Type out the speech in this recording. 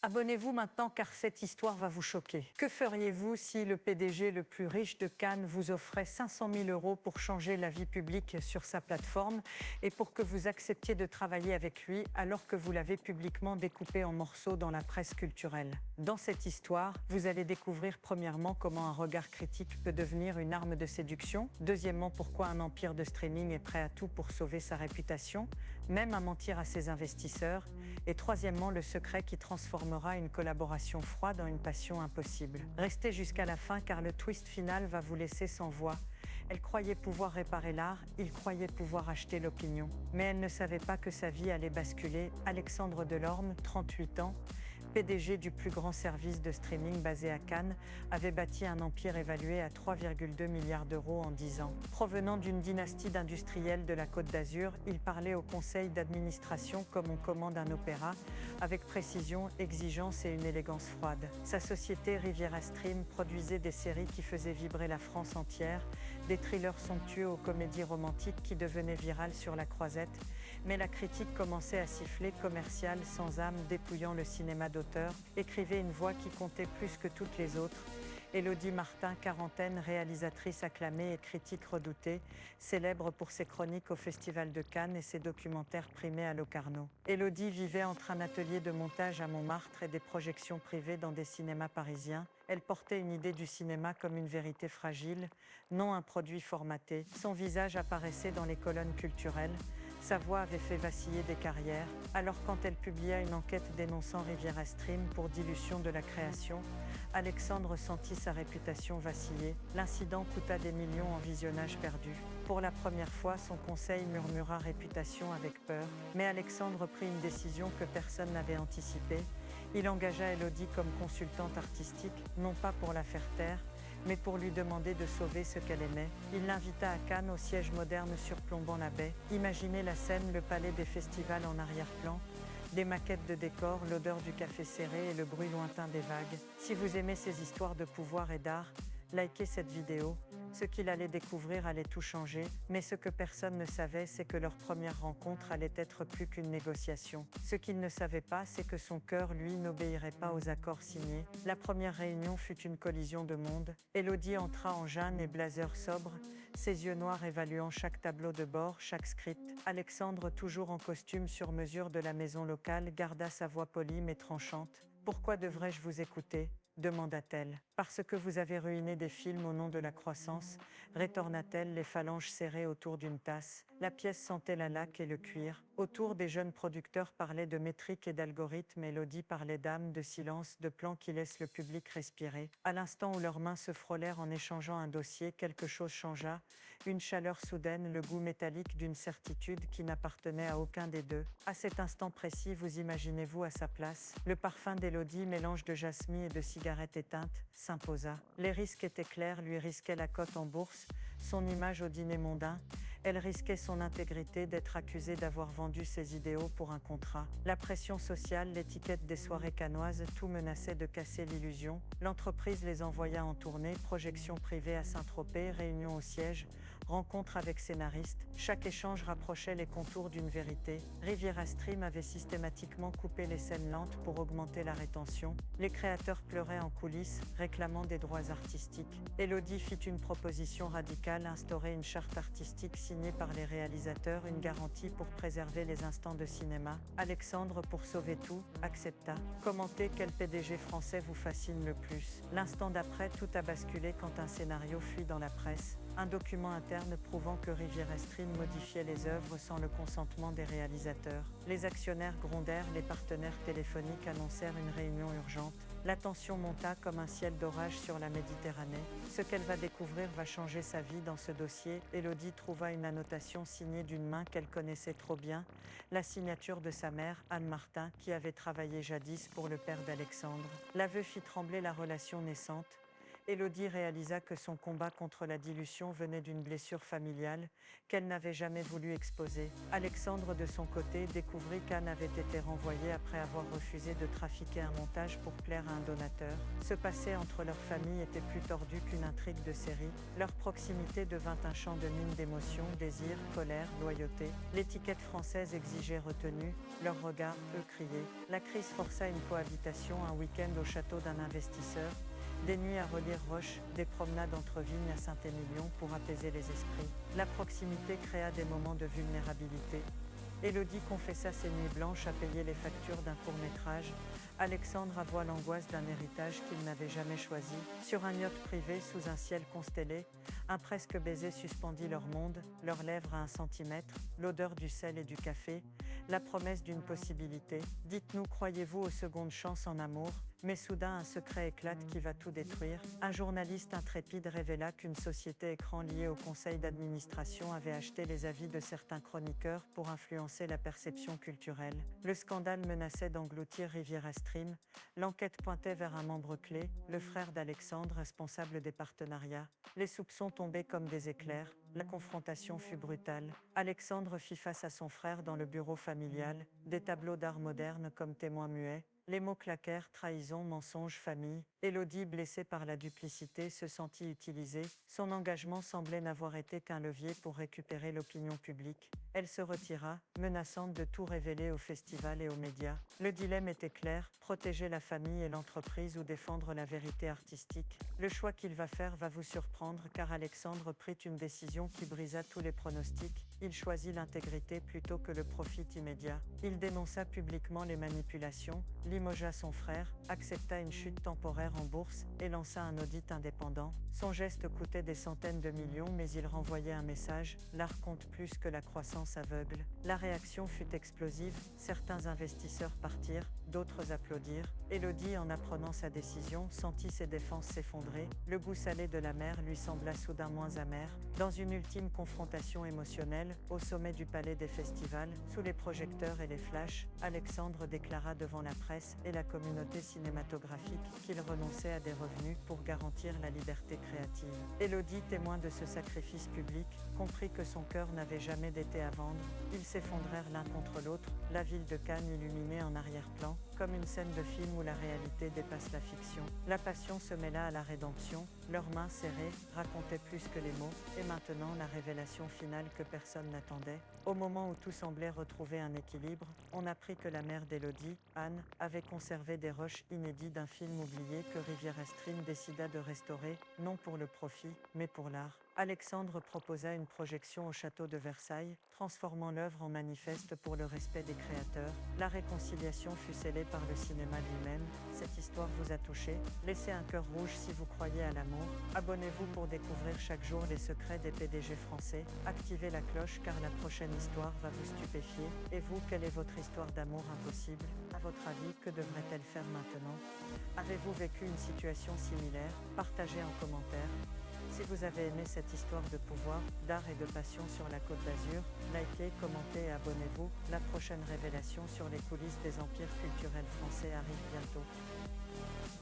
Abonnez-vous maintenant car cette histoire va vous choquer. Que feriez-vous si le PDG le plus riche de Cannes vous offrait 500 000 € pour changer la vie publique sur sa plateforme et pour que vous acceptiez de travailler avec lui alors que vous l'avez publiquement découpé en morceaux dans la presse culturelle? Dans cette histoire, vous allez découvrir premièrement comment un regard critique peut devenir une arme de séduction, deuxièmement pourquoi un empire de streaming est prêt à tout pour sauver sa réputation, même à mentir à ses investisseurs, et troisièmement le secret qui transformera une collaboration froide en une passion impossible. Restez jusqu'à la fin car le twist final va vous laisser sans voix. Elle croyait pouvoir réparer l'art, il croyait pouvoir acheter l'opinion. Mais elle ne savait pas que sa vie allait basculer. Alexandre Delorme, 38 ans, PDG du plus grand service de streaming basé à Cannes, avait bâti un empire évalué à 3,2 milliards d'euros en 10 ans. Provenant d'une dynastie d'industriels de la Côte d'Azur, il parlait au conseil d'administration comme on commande un opéra, avec précision, exigence et une élégance froide. Sa société Riviera Stream produisait des séries qui faisaient vibrer la France entière, des thrillers somptueux aux comédies romantiques qui devenaient virales sur la croisette, mais la critique commençait à siffler, commercial, sans âme, dépouillant le cinéma d'auteur, écrivait une voix qui comptait plus que toutes les autres. Élodie Martin, quarantaine, réalisatrice acclamée et critique redoutée, célèbre pour ses chroniques au Festival de Cannes et ses documentaires primés à Locarno. Élodie vivait entre un atelier de montage à Montmartre et des projections privées dans des cinémas parisiens. Elle portait une idée du cinéma comme une vérité fragile, non un produit formaté. Son visage apparaissait dans les colonnes culturelles. Sa voix avait fait vaciller des carrières. Alors quand elle publia une enquête dénonçant Riviera Stream pour dilution de la création, Alexandre sentit sa réputation vaciller. L'incident coûta des millions en visionnage perdus. Pour la première fois, son conseil murmura réputation avec peur. Mais Alexandre prit une décision que personne n'avait anticipée. Il engagea Élodie comme consultante artistique, non pas pour la faire taire, mais pour lui demander de sauver ce qu'elle aimait. Il l'invita à Cannes au siège moderne surplombant la baie. Imaginez la scène, le palais des festivals en arrière-plan, des maquettes de décors, l'odeur du café serré et le bruit lointain des vagues. Si vous aimez ces histoires de pouvoir et d'art, likez cette vidéo. Ce qu'il allait découvrir allait tout changer, mais ce que personne ne savait, c'est que leur première rencontre allait être plus qu'une négociation. Ce qu'il ne savait pas, c'est que son cœur, lui, n'obéirait pas aux accords signés. La première réunion fut une collision de mondes. Élodie entra en jean et blazer sobre, ses yeux noirs évaluant chaque tableau de bord, chaque script. Alexandre, toujours en costume sur mesure de la maison locale, garda sa voix polie mais tranchante. « Pourquoi devrais-je vous écouter ?» demanda-t-elle. « Parce que vous avez ruiné des films au nom de la croissance », rétorqua-t-elle, les phalanges serrées autour d'une tasse. La pièce sentait la laque et le cuir. Autour, des jeunes producteurs parlaient de métriques et d'algorithmes. Élodie parlait d'âme, de silence, de plans qui laissent le public respirer. À l'instant où leurs mains se frôlèrent en échangeant un dossier, quelque chose changea. Une chaleur soudaine, le goût métallique d'une certitude qui n'appartenait à aucun des deux. À cet instant précis, vous imaginez-vous à sa place? Le parfum d'Élodie, mélange de jasmine et de cigarette éteinte, s'imposa. Les risques étaient clairs, lui risquait la cote en bourse, son image au dîner mondain. Elle risquait son intégrité d'être accusée d'avoir vendu ses idéaux pour un contrat. La pression sociale, l'étiquette des soirées cannoises, tout menaçait de casser l'illusion. L'entreprise les envoya en tournée, projections privées à Saint-Tropez, réunions au siège, rencontres avec scénaristes. Chaque échange rapprochait les contours d'une vérité. Riviera Stream avait systématiquement coupé les scènes lentes pour augmenter la rétention. Les créateurs pleuraient en coulisses, réclamant des droits artistiques. Élodie fit une proposition radicale, instaurer une charte artistique signée par les réalisateurs, une garantie pour préserver les instants de cinéma. Alexandre, pour sauver tout, accepta. Commentez quel PDG français vous fascine le plus. L'instant d'après, tout a basculé quand un scénario fuit dans la presse. Un document interne prouvant que Riviera Stream modifiait les œuvres sans le consentement des réalisateurs. Les actionnaires grondèrent, les partenaires téléphoniques annoncèrent une réunion urgente. La tension monta comme un ciel d'orage sur la Méditerranée. Ce qu'elle va découvrir va changer sa vie dans ce dossier. Élodie trouva une annotation signée d'une main qu'elle connaissait trop bien, la signature de sa mère, Anne Martin, qui avait travaillé jadis pour le père d'Alexandre. L'aveu fit trembler la relation naissante. Élodie réalisa que son combat contre la dilution venait d'une blessure familiale qu'elle n'avait jamais voulu exposer. Alexandre, de son côté, découvrit qu'Anne avait été renvoyée après avoir refusé de trafiquer un montage pour plaire à un donateur. Ce passé entre leurs familles était plus tordu qu'une intrigue de série. Leur proximité devint un champ de mines d'émotions, désir, colère, loyauté. L'étiquette française exigeait retenue, leurs regards, eux, criaient. La crise força une cohabitation, un week-end au château d'un investisseur, des nuits à relire Roche, des promenades entre vignes à Saint-Émilion pour apaiser les esprits. La proximité créa des moments de vulnérabilité. Élodie confessa ses nuits blanches à payer les factures d'un court-métrage. Alexandre avoua l'angoisse d'un héritage qu'il n'avait jamais choisi. Sur un yacht privé sous un ciel constellé, un presque baiser suspendit leur monde, leurs lèvres à 1 centimètre, l'odeur du sel et du café, la promesse d'une possibilité. Dites-nous, croyez-vous aux secondes chances en amour? Mais soudain un secret éclate qui va tout détruire. Un journaliste intrépide révéla qu'une société écran liée au conseil d'administration avait acheté les avis de certains chroniqueurs pour influencer la perception culturelle. Le scandale menaçait d'engloutir Riviera Stream. L'enquête pointait vers un membre clé, le frère d'Alexandre, responsable des partenariats. Les soupçons tombaient comme des éclairs. La confrontation fut brutale. Alexandre fit face à son frère dans le bureau familial, des tableaux d'art moderne comme témoins muets. Les mots claquèrent: trahison, mensonge, famille. Élodie, blessée par la duplicité, se sentit utilisée. Son engagement semblait n'avoir été qu'un levier pour récupérer l'opinion publique. Elle se retira, menaçante de tout révéler au festival et aux médias. Le dilemme était clair: protéger la famille et l'entreprise ou défendre la vérité artistique. Le choix qu'il va faire va vous surprendre, car Alexandre prit une décision qui brisa tous les pronostics. Il choisit l'intégrité plutôt que le profit immédiat. Il dénonça publiquement les manipulations, limogea son frère, accepta une chute temporaire en bourse et lança un audit indépendant. Son geste coûtait des centaines de millions, mais il renvoyait un message: l'art compte plus que la croissance aveugle. La réaction fut explosive, certains investisseurs partirent, d'autres applaudirent. Élodie, en apprenant sa décision, sentit ses défenses s'effondrer. Le goût salé de la mer lui sembla soudain moins amer. Dans une ultime confrontation émotionnelle, au sommet du palais des festivals, sous les projecteurs et les flashs, Alexandre déclara devant la presse et la communauté cinématographique qu'il renonçait à des revenus pour garantir la liberté créative. Élodie, témoin de ce sacrifice public, comprit que son cœur n'avait jamais d'été à vendre. Ils s'effondrèrent l'un contre l'autre, la ville de Cannes illuminée en arrière-plan, comme une scène de film où la réalité dépasse la fiction. La passion se mêla à la rédemption, leurs mains serrées racontaient plus que les mots, et maintenant la révélation finale que personne n'attendait. Au moment où tout semblait retrouver un équilibre, on apprit que la mère d'Élodie, Anne, avait conservé des rushs inédits d'un film oublié que Riviera Stream décida de restaurer, non pour le profit, mais pour l'art. Alexandre proposa une projection au château de Versailles, transformant l'œuvre en manifeste pour le respect des créateurs. La réconciliation fut scellée par le cinéma lui-même. Cette histoire vous a touché? Laissez un cœur rouge si vous croyez à l'amour. Abonnez-vous pour découvrir chaque jour les secrets des PDG français. Activez la cloche car la prochaine histoire va vous stupéfier. Et vous, quelle est votre histoire d'amour impossible? À votre avis, que devrait-elle faire maintenant? Avez-vous vécu une situation similaire? Partagez en commentaire. Si vous avez aimé cette histoire de pouvoir, d'art et de passion sur la Côte d'Azur, likez, commentez et abonnez-vous. La prochaine révélation sur les coulisses des empires culturels français arrive bientôt.